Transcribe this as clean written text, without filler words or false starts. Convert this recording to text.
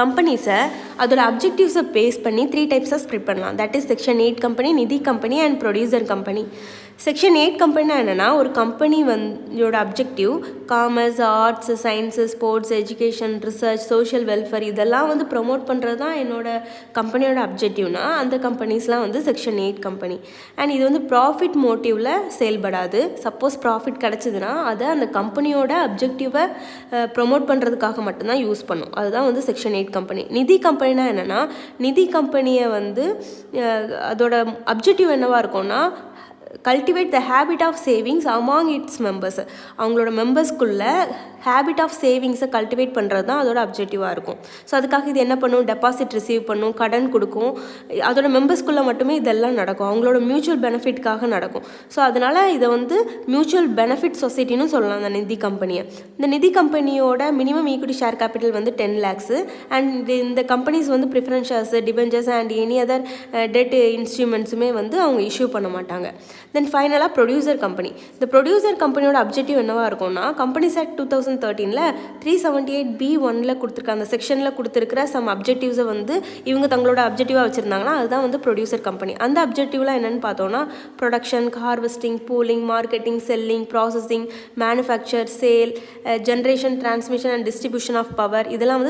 கம்பெனிஸை அதோட அப்ஜெக்டிவ்ஸை பேஸ் பண்ணி 3 டைப்ஸாக ஸ்ப்ளிட் பண்ணலாம். தட் இஸ் செக்ஷன் 8 கம்பெனி, நிதி company and producer company. Section 8 கம்பெனினா என்னென்னா, ஒரு கம்பெனி இதோட objective commerce, arts, science, sports, education, research, social welfare இதெல்லாம் ப்ரொமோட் பண்ணுறது தான் என்னோட கம்பெனியோட அப்ஜெக்டிவ்னா அந்த கம்பெனிஸ்லாம் செக்ஷன் 8 கம்பெனி. அண்ட் இது ப்ராஃபிட் மோட்டிவில் செயல்படாது. சப்போஸ் ப்ராஃபிட் கிடச்சிதுன்னா அதை அந்த கம்பெனியோட அப்ஜெக்டிவை ப்ரொமோட் பண்ணுறதுக்காக மட்டும்தான் யூஸ் பண்ணும். அதுதான் செக்ஷன் 8 கம்பெனி. நிதி கம்பெனினா என்னென்னா, நிதி கம்பெனியை அதோட அப்ஜெக்டிவ் என்னவாக இருக்கும்னா, cultivate the habit of savings among its members. அவங்களோட மெம்பர்ஸ்குள்ளே ஹேபிட் ஆஃப் சேவிங்ஸை கல்டிவேட் பண்ணுறது தான் அதோட அப்ஜெக்டிவாக இருக்கும். ஸோ அதுக்காக இது என்ன பண்ணும், டெபாசிட் ரிசீவ் பண்ணும், கடன் கொடுக்கும். அதோட மெம்பர்ஸ்குள்ளே மட்டுமே இதெல்லாம் நடக்கும், அவங்களோட மியூச்சுவல் பெனிஃபிட்காக நடக்கும். ஸோ அதனால் இதை மியூச்சுவல் பெனிஃபிட் சொசைட்டின்னு சொல்லலாம் அந்த நிதி கம்பெனியை. இந்த நிதி கம்பெனியோட minimum equity share capital 10 lakhs. And இந்த companies preference shares, debentures and any other debt இன்ஸ்ட்ருமெண்ட்ஸுமே அவங்க இஷ்யூ பண்ண மாட்டாங்க. தென் ஃபைனலாக ப்ரொடியூசர் கம்பெனி. இந்த ப்ரொடியூசர் கம்பெனியோட அப்ஜெக்டிவ் என்னவாக இருக்கும்னா, கம்பெனிஸ் ஆக்ட் 2013 378B1 கொடுத்துருக்க அந்த செக்ஷனில் கொடுத்துருக்கிற சம் அப்ஜெக்டிவ்ஸை இவங்க தங்களோட அப்ஜெக்டிவாக வச்சுருந்தாங்கன்னா அதுதான் ப்ரொடியூசர் கம்பெனி. அந்த அப்ஜெக்டிவ்லாம் என்னென்னு பார்த்தோன்னா, production, harvesting, pooling, marketing, selling, processing, manufacture, sale, generation, transmission and distribution of power இதெல்லாம்